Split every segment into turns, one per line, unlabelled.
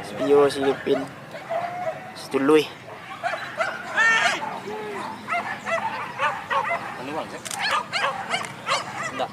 Spio silipin Situloy.
Ano bang? Enggak.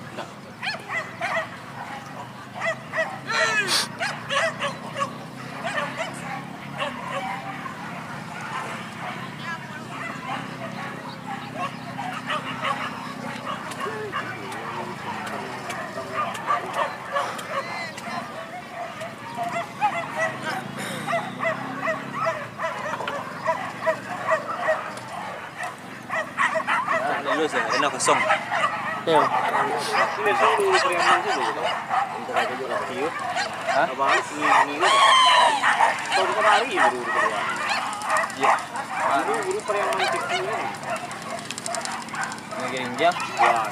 Lulus ya, ini kosong.
Ya.
Ini dulu preman sih dulu. Untuk aja juga video. Hah? Abang ini. Tahu kemari buru keluar. Iya. Buru preman kecil ini. Ngirim jam. Wah.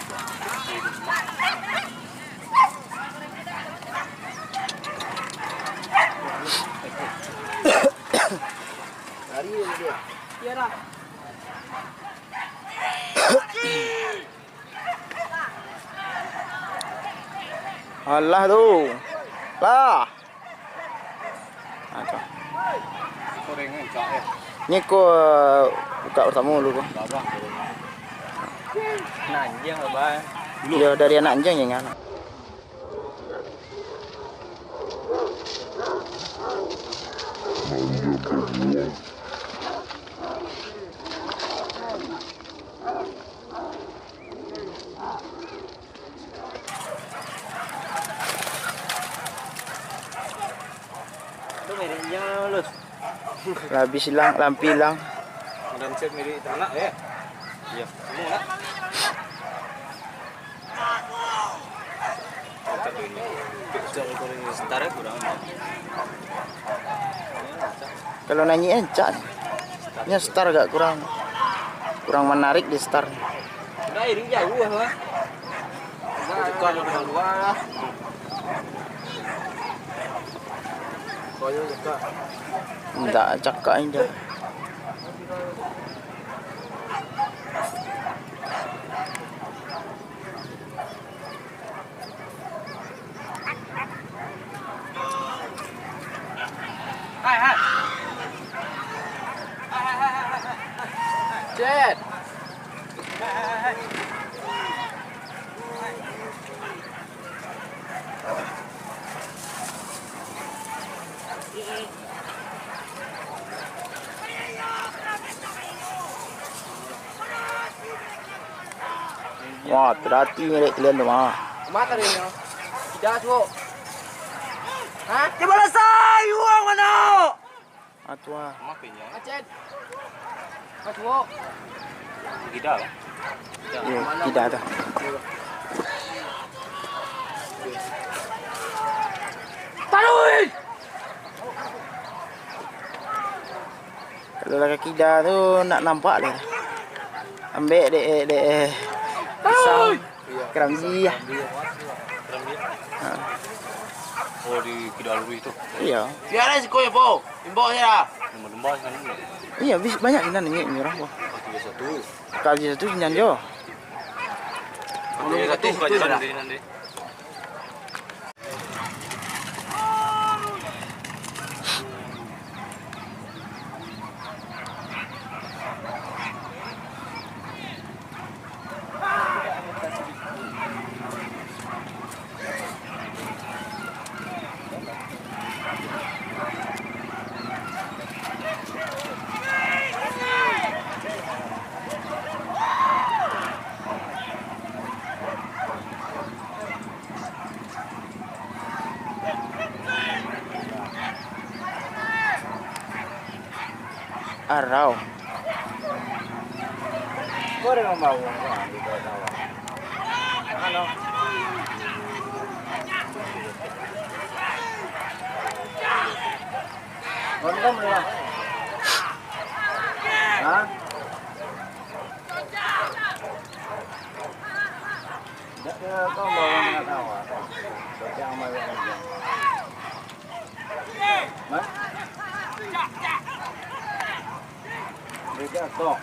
Hari ini dia. Iya lah.
Allah tu. Lah. Ada.
Gorengan cak ya.
Ni ko buka pertama dulu ko.
Babah. Nanjang lah, Bang.
Dia dari anak anjing yang anak.
Itu merenya lulus.
Habis hilang, lampi hilang.
Dan set milik anak ya. Iya, semua lah. Satu ini. Bisa goreng setara kurang.
Kalau nyanyi encak. Ini star agak kurang menarik di star.
Udah ini jauh lah. Bukan yang luar. Koyo juga.
Enggak cakak indah.
Hai. Jet.
Wah, terhati milik kalian tu mah.
Mata dia ni. Tidak tu. Hah?
Di mana saya? Uang mana? Atua.
Makanya.
Acen. Mas Wo.
Tidak.
Iya, tidak ada.
Taruhin.
Kalau lagi kida tu nak nampak dia. Ambil dek pisang keramji ya.
Oh di Kidaluri itu.
Iya.
Biar si koyo po. Imbo ya.
Lembah-lembah kan ini.
Iya, banyak kita nih orang gua.
31.
Kali satu nyan jo.
Belum satu kajian nanti.
Arau.
Kau ada mau di bawah. Halo. Gondom lah. Hah? Kau bawa mana tahu? Yang mau yang ini. Mas? Beda toh.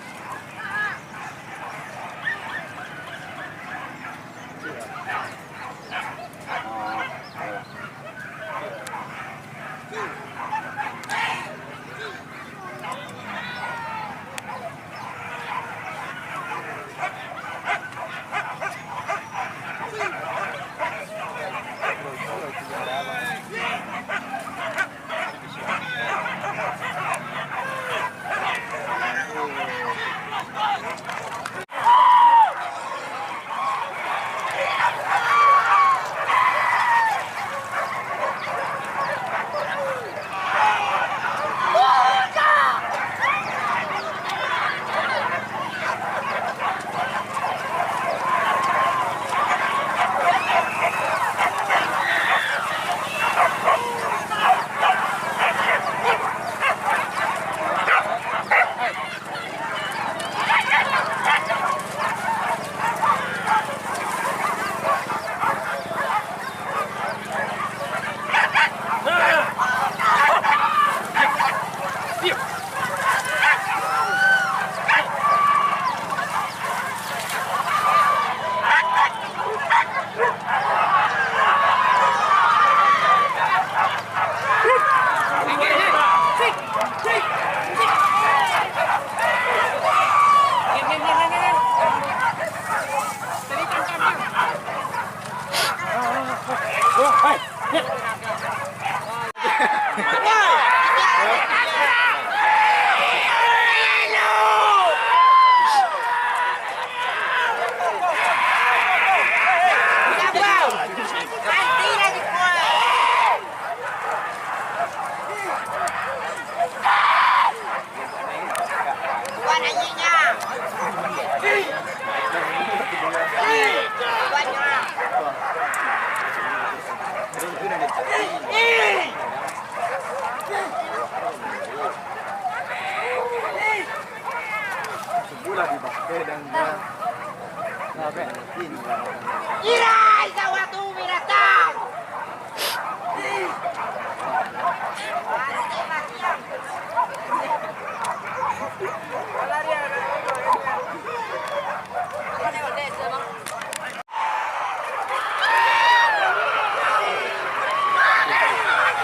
Irai sawatu binatang.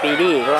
PD ko.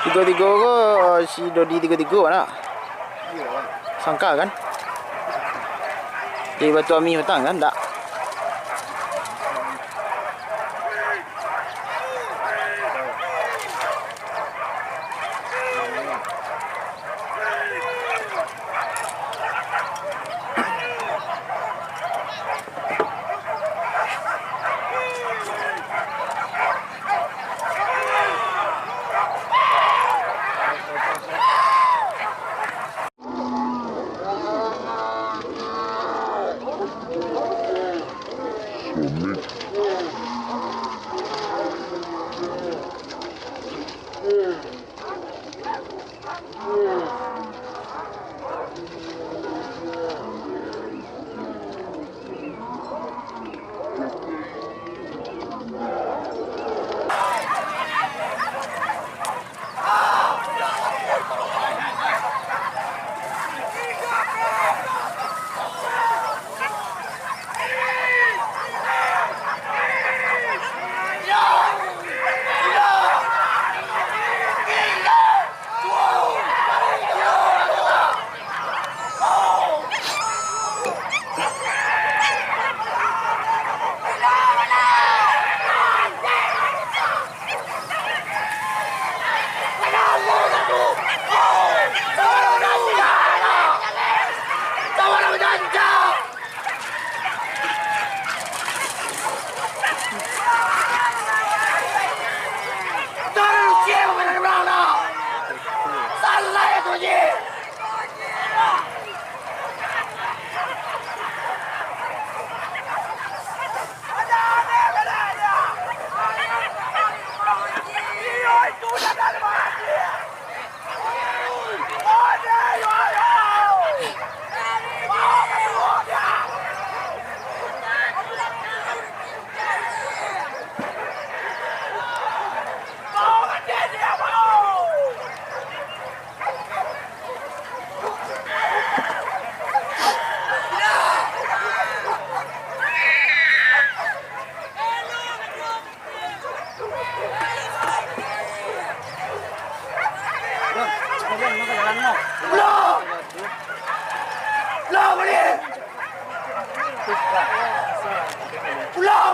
Tiga-tiga ke si Dodi tiga-tiga nak?
Iya bang.
Sangka kan? Dari Batu Ami petang kan? Tak?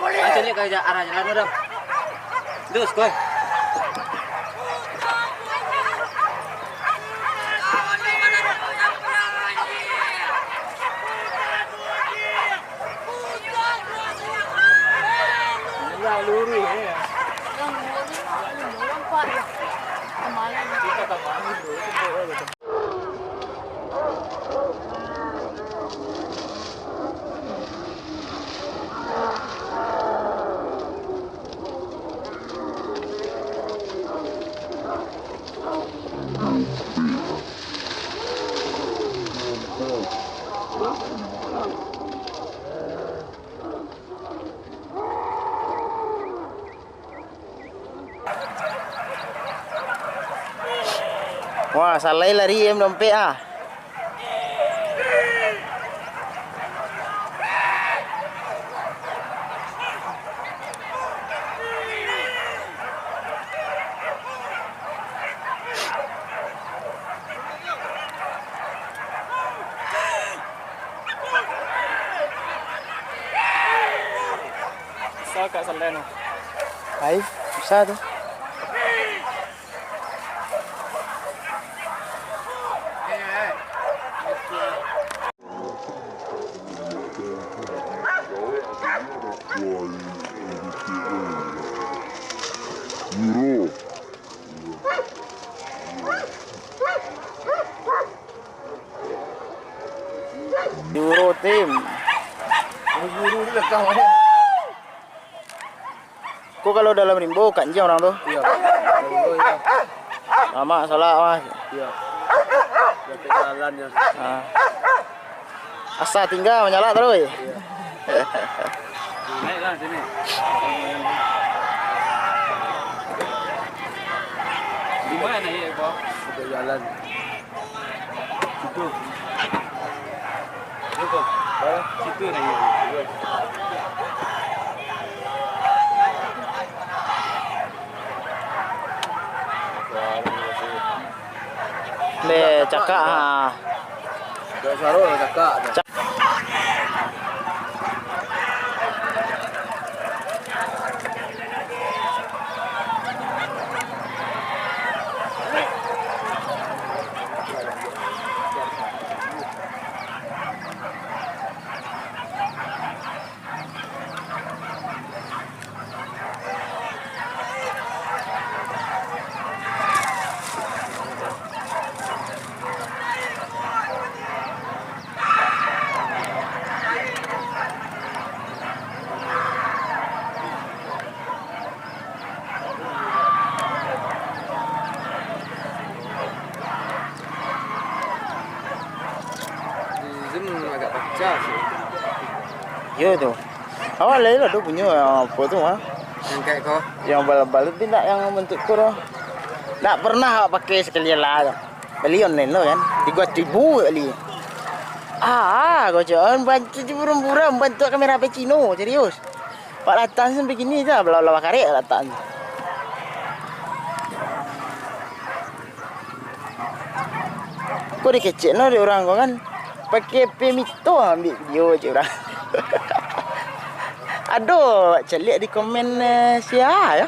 Macam ni kerja arah jalan dah. Terus kau.
Luru ya.
Wah, salai lari em dompet ah.
Bisa kat salai tu.
Hai, bisa tu. Euro tim.
Guru dia lekang mana?
Kok kalau dalam rimbo kanjeng orang tu?
Iya. Oh iya.
Lama salah mas.
Iya. Dia jalan ya.
Ah. Asa tinggal menyala terus.
Iya. Naiklah sini. Di mana ya, Pak? Kita jalan. Situ. Situ. Situ nih. Suara
cakak.
Gak saru cakak. Agak pecah sih.
Iya tuh. Awal lah tu punya apa tu mah?
Yang kayak kau.
Yang balut tidak yang bentuk kurang. Tak pernah pakai sekali lah. Beli online lo kan. 3.000 kali. Kau jangan bantu buram-buram bantu kamera HP Cino, serius. Pak Latan sampai gini je, belah-belah karek Latan. Kau dikecek no dia orang kau kan. Pakai Pemito ambil video je orang. Aduh, celik di komen sia ya.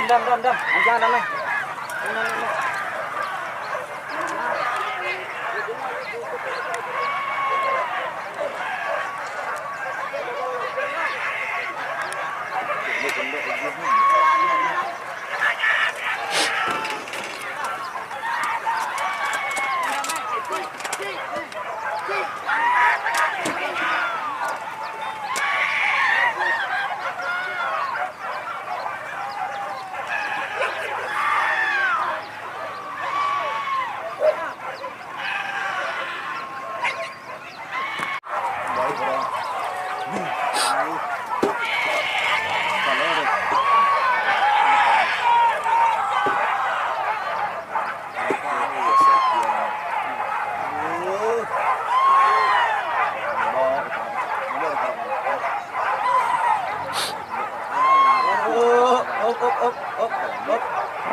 Dam. Jangan dam.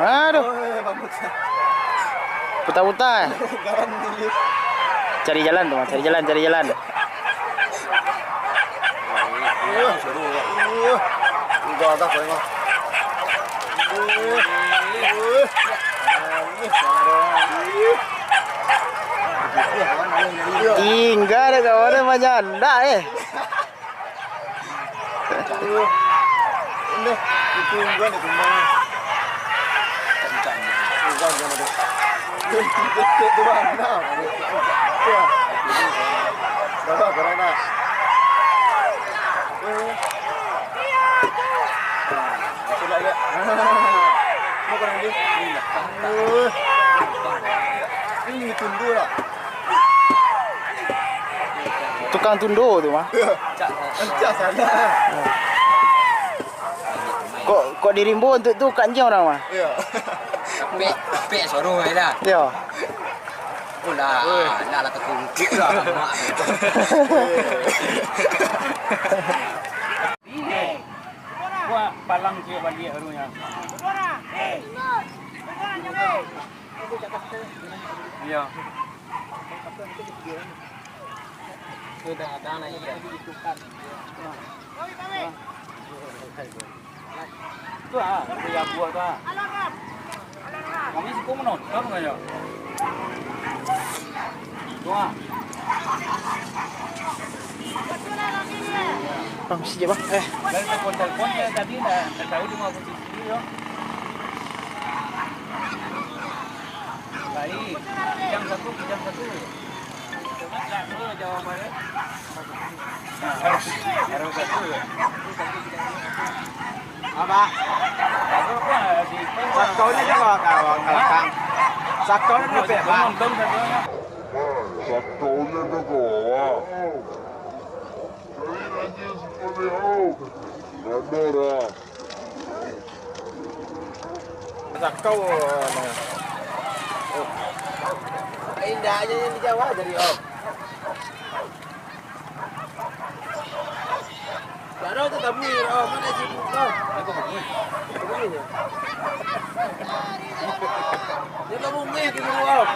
Aduh. Putar-putar. Cari jalan tuh, cari jalan. Tinggal ada kawan macam anda
Ini ditunggu nih kemana?
Tukang tundo tu mah. Kok dirimbo untuk tu kanjeng orang mah?
Iya.
Pek suruh dah.
Ya.
Udah lah terkungkit dah mak.
Gua palang je balik harunya. Iya.
Sudah ada anak iya.
Tu dia buat tu. Kami sih kau menon, kamu nggak ya? Dua.
Bang, sini bang.
Dari teleponnya tadi dah tahu di mana posisi yo. Baik, jam satu. Coba jawabannya. Harus satu.
Apa?
Sakaunya juga kawan. Sakaunya berapa? Nonton satunya.
Sakaunya juga.
Masak kau indah aja yang di Jawa dari Om. Baru tetap mir Om, mana sih Om? Aku bumi. Bumi ya. Dia kamu mir gitu Om.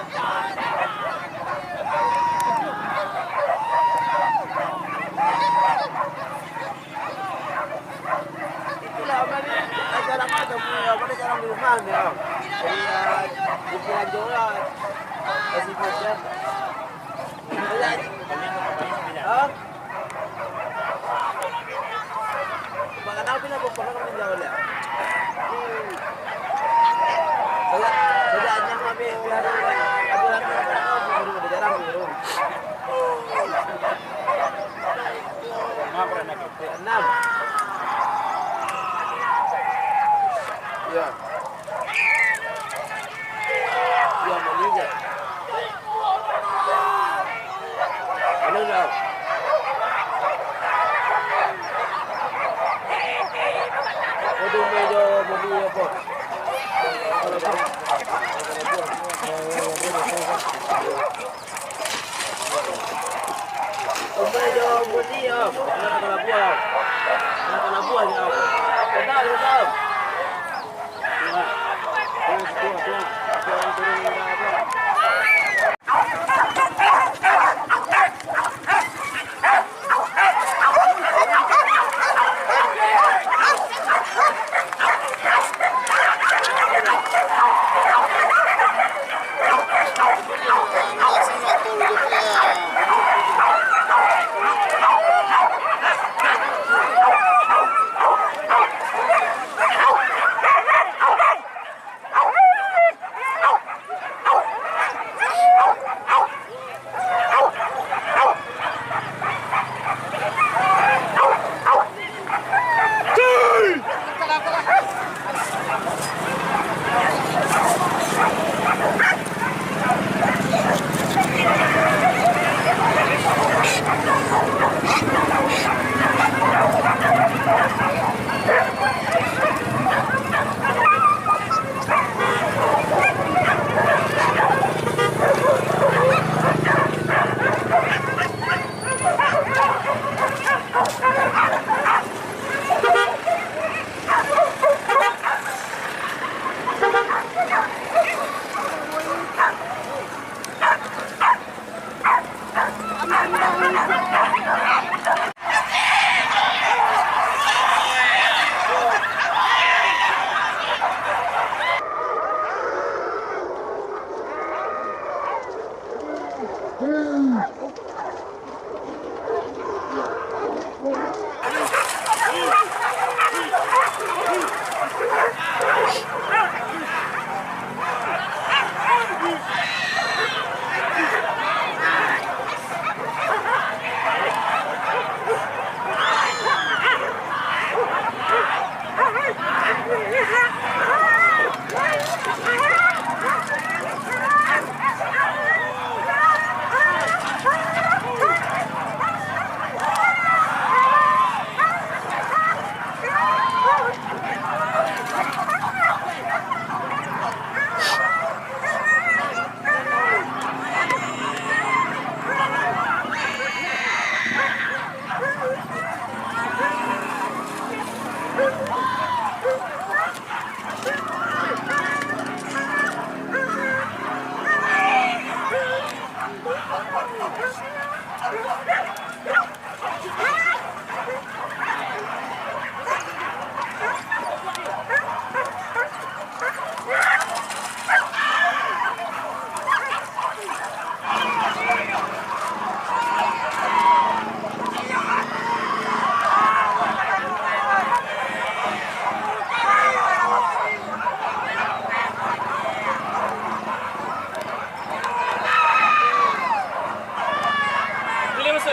Itulah mana acara apa punya, mana jarang di rumah ya Om. Di Pulau Jawa. Kasih macam. Hah? Makan apa nak buat pernah kamu jawab ya? Saya hanya kami biar ada lagi baru jarang baru. Berapa anak? 6. Ya. Ya mau lihat. Halo Om. Itu meja beli apa? Meja beli ya. Kalau buah. Kalau buah ya. Benar benar.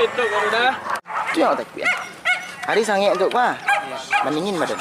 Itu yang tak kuat. Hari sange untuk apa? Mendingin badan.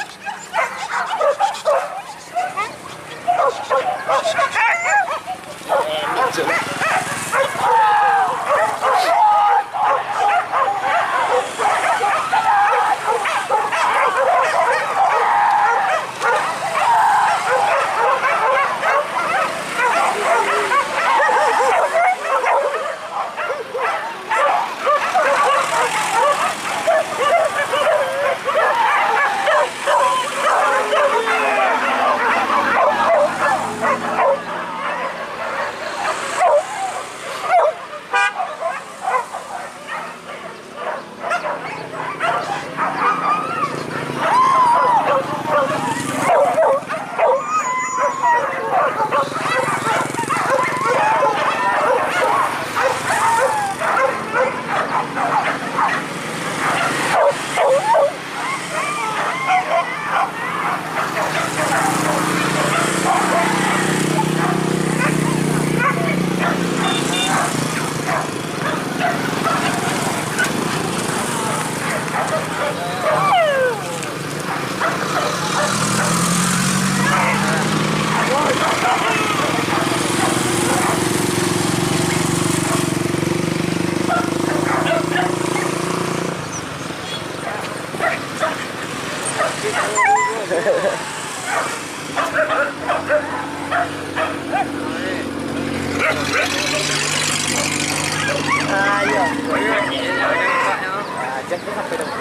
Ayo.
Iya, iya, iya, iya.
Ajak dia sampai dekat.